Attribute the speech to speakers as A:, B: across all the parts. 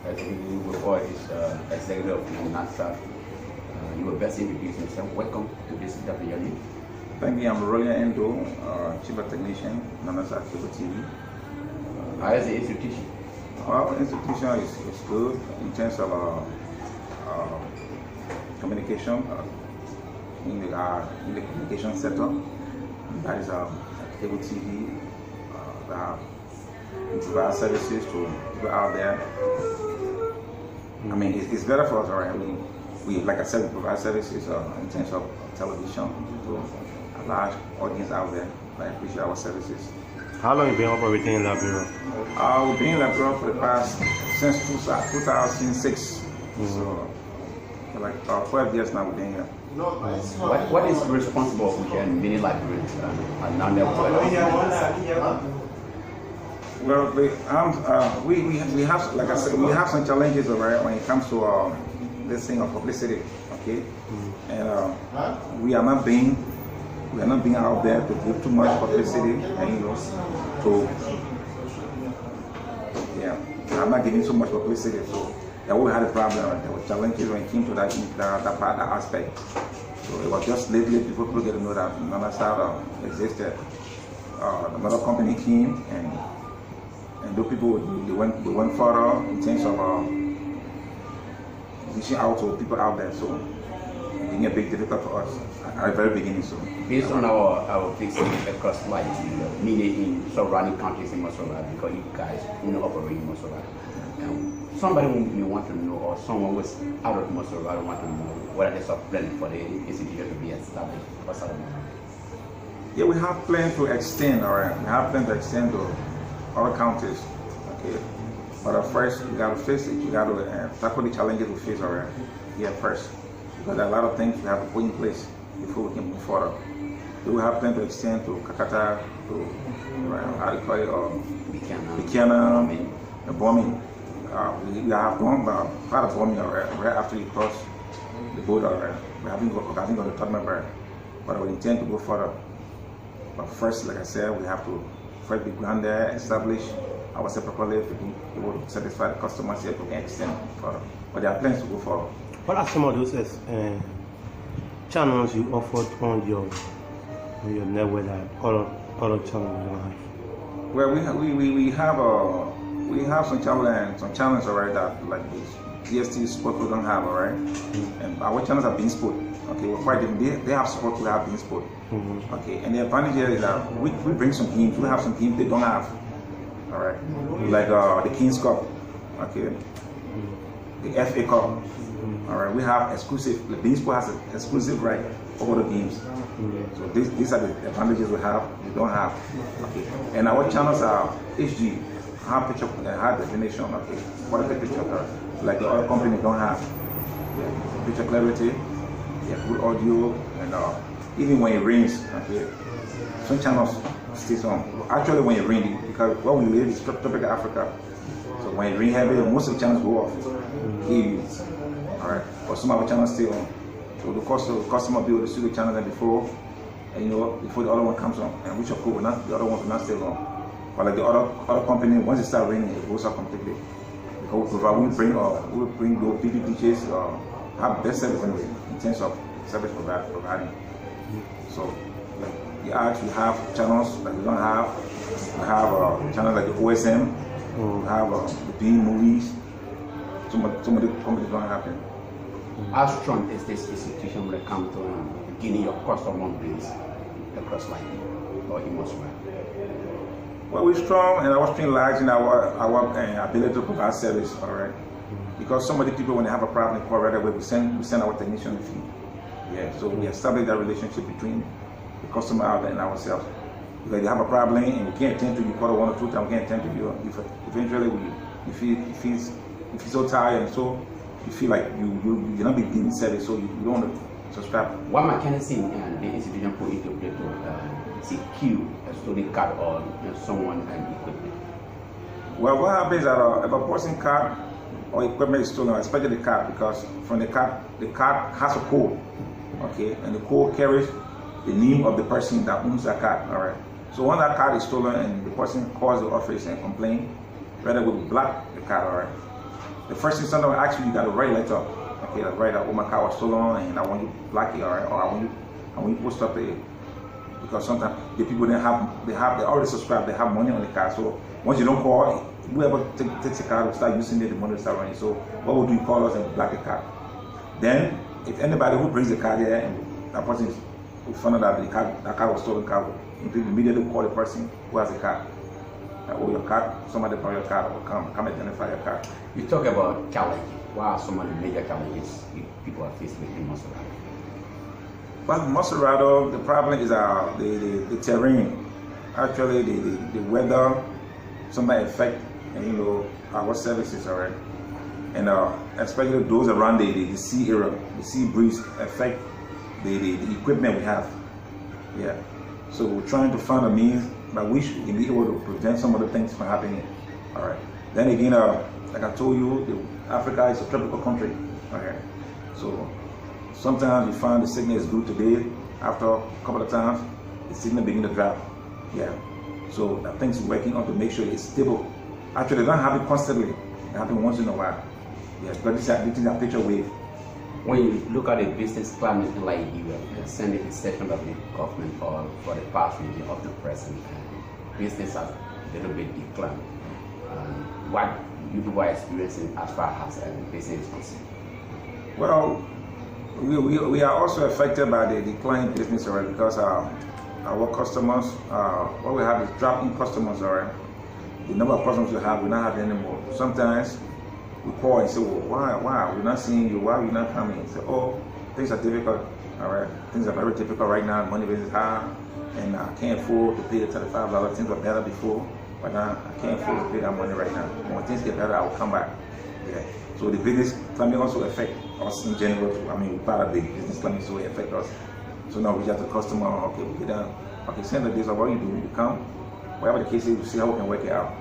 A: As you before is executive of Nanasat. You will best introduce yourself. Welcome to this WLE.
B: Thank you. I'm Rolliam, Chief Technician, Nanasat TV.
A: How is the institution?
B: Our institution is good in terms of communication in the communication sector. That is cable TV. We provide services to people out there. I mean, it's better for us, right? We like I said, we provide services in terms of television to a large audience out there that appreciate our services.
C: How long have you been operating in Liberia?
B: We've been in Liberia for the past since 2006. So for like 12 years now we've been here.
A: What is responsible for many Liberians and non-Liberians?
B: Well, we have, like I said, we have some challenges, right, when it comes to this thing of publicity, okay? And we are not being out there to give too much publicity, and I'm not giving so much publicity, so that we had a problem. There were challenges when it came to that aspect. So it was just lately before people get to know that Nanasat existed. Another company came and those people they went further in terms of reaching out to people out there. So it became a big difficult for us at the very beginning. So
A: based on our fixing across like media in surrounding countries in Mosola, because you guys operate in Mosola. Somebody may want to know, or someone who's out of Mosola want to know what are the sort of plans for the institution to be established.
B: Yeah, we have plans to extend, alright. We have plans to extend to other counties, okay. But first, you gotta face it. You gotta tackle the challenges we face already here first, because there are a lot of things we have to put in place before we can move forward. So we have plans to extend to Kakata, to how do you call it, Bikana, the bombing. We have done part of bombing already, right after you cross the border already. We haven't got the tournament already, but we intend to go further. But first, like I said, we have to first be ground there, establish ourselves properly to be able to satisfy the customers here to extend further. But there are plans to go forward.
C: What are some of those channels you offered on your network that other channels you have?
B: Well, we have some channels already that like this DST sport we don't have, alright. And our channels are being sport. Okay, we're quite different. They have sport, we have being sport. Okay, and the advantage here is that we bring some teams. We have some teams they don't have. All right, like the Kings Cup. Okay, the FA Cup. All right, we have exclusive. The being sport has an exclusive right over the games. So these are the advantages we have. We don't have. Okay, and our channels are HD, high picture, high definition. Okay, quality picture, like the other company don't have. Yeah, picture clarity. Yeah, good audio, and even when it rains, okay, some channels stays on. Actually, when it rains, because where we live is tropical Africa, so when it rains heavy, most of the channels go off. Alright, but some of the channels stay on. So the customer be able to see the channel before, and before the other one comes on, and which of course the other one will not stay on. But like the other company, once it starts raining, it goes off completely. Because we bring those big beaches. Have best service in terms of service providing. So, like the arts, we have channels that we don't have. We have channels like the OSM. We have the B movies. Some of the companies don't have them.
A: How strong is this institution when it comes to gaining your customer base across Liberia or in Mosola?
B: Well, we're strong, and our strength lies in our ability to provide service. All right. Because some of the people, when they have a problem, they call right away. We send our technician fee. Yeah, so we establish that relationship between the customer out there and ourselves. Because they have a problem and we can't attend to you, call 1 or 2 times, we can't attend to you. If eventually you feel so tired and so you feel like you're not being given service, so you don't want to subscribe.
A: What mechanism the institution put into play to secure a stolen card or someone and equipment?
B: Well, what happens is that if a person card or equipment is stolen, especially the card, because from the card has a code, okay, and the code carries the name of the person that owns that card, all right. So when that card is stolen and the person calls the office and complains, rather we block the card, all right. the first thing someone asks you got to write a letter. Okay, like write out, oh, my car was stolen and I want you black it, alright, or I want you post up a, because sometimes the people they already subscribed, they have money on the car. So once you don't call, whoever takes the car will start using it, the money will start running. So what would do? You call us and black the car. Then if anybody who brings the car there and that person will find out that that car was stolen, car will immediately call the person who has the car. Or your car, somebody from your car will come identify your car.
A: You talk about challenges. What are some of the major challenges people are faced with in Maserati?
B: But Maserati, the problem is the terrain. Actually, the weather, sometimes affect, and you know, our services, alright. And especially those around the sea area, the sea breeze affect the equipment we have. Yeah. So we're trying to find a means by which we can be able to prevent some of the things from happening. All right. Then again, like I told you, Africa is a tropical country. Okay. So sometimes you find the signal is good today. After a couple of times, the signal begin to drop. Yeah. So that things we're working on to make sure it's stable. Actually, they don't happen constantly. They happen once in a while. Yeah. But this is a picture wave.
A: When you look at the business climate in Liberia, send the exception of the government for the past region of the present, business has a little bit declined. What you are experiencing as far as business is concerned?
B: Well, we are also affected by the decline in business already because our customers, what we have is drop in customers already. The number of customers we have, we're not having anymore. Sometimes we call and say, well, why? We're not seeing you. Why are you not coming? Say, oh, things are difficult. All right, things are very difficult right now. Money is high, and I can't afford to pay the $35. Things were better before, but now I can't afford to pay that money right now. When things get better, I will come back. Yeah. So the business climate also affect us in general. I mean, part of the business climate, so it affect us. So now we just the customer. Okay, we get down. Okay, send the days of what you do. You come, whatever the case is, we see how we can work it out.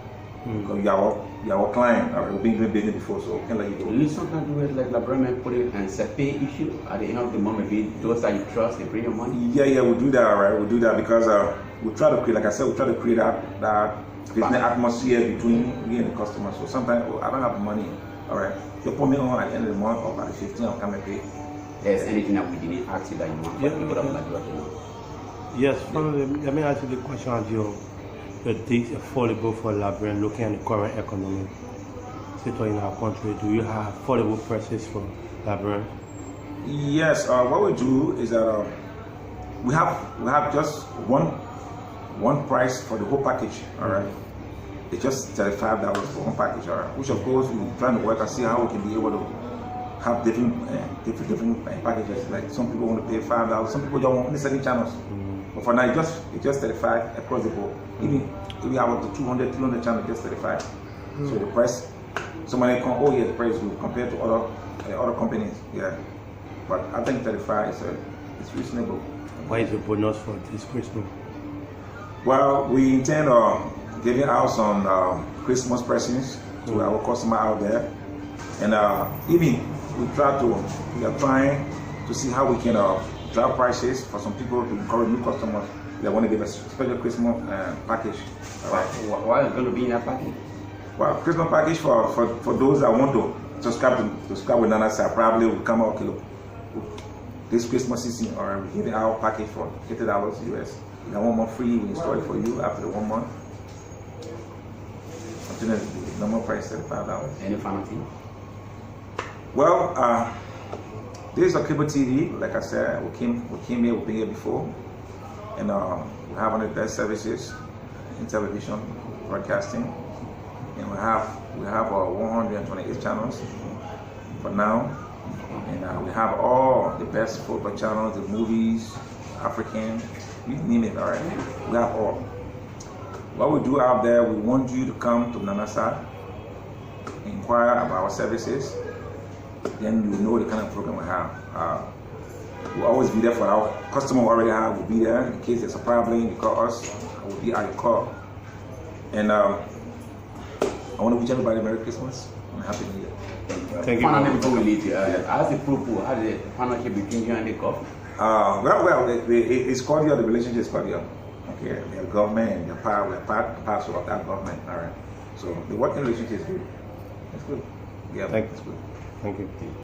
B: Because you are our client, or we've been doing business before, so we can let you go.
A: You sometimes do it like Rolliam put it and it's a pay issue at the end of the month. Maybe those that you trust, they bring your money.
B: Yeah, we do that, right? We do that because we try to create, like I said, we try to create that business atmosphere between me and the customer. So sometimes I don't have the money. All right, you put me on at the end of the month or by the 15th, I'll come and pay.
A: There's anything that we didn't ask you that you want for people that would like to know?
C: Yes, let me ask you the question as the things affordable for Liberian looking at the current economic situation in our country. Do you have affordable prices for Liberian?
B: Yes, what we do is that we have just one price for the whole package. All right, it's just $35 for one package. All right, which of course we're trying to work and see how we can be able to have different packages. Like some people want to pay $5, some people don't want necessarily channels. But for now, it's just 35 across the board. Even if we have up to 200 channels, just 35. So the price, somebody can, oh yeah, the price is good compared to other companies. Yeah, but I think 35 is reasonable.
C: Why is the bonus for this Christmas?
B: Well, we intend on giving out some Christmas presents to our customer out there, and even we are trying to see how we can drop prices for some people to encourage new customers that want to give a special Christmas package.
A: What is going to be in that package?
B: Well, Christmas package for those that want to subscribe with Nanasat probably will come out, okay, look, this Christmas season, or we're giving our package for $80 US. You have 1 month free, we install it for you after the 1 month. Something that the normal price $35.
A: Any final thing?
B: Well, this is a cable TV. Like I said, we came here, we've been here before, and we have one of the best services in television broadcasting, and we have 128 channels for now, and we have all the best football channels, the movies, African, you name it. All right, we have all. What we do out there, we want you to come to Nanasat, inquire about our services. Then you know the kind of program we have. We'll always be there for our customer we already have. We'll be there in case there's a problem. You call us, we'll be at your call. And I want to wish everybody Merry Christmas and Happy New Year.
C: Thank you.
A: Finally, before we leave you, how's the partnership between you and the government?
B: It's cordial. The relationship is cordial. Okay, the government and the power, we're part of that government. All right. So the working relationship is good. It's good. Yeah,
C: Thank
B: it's good.
C: Thank you.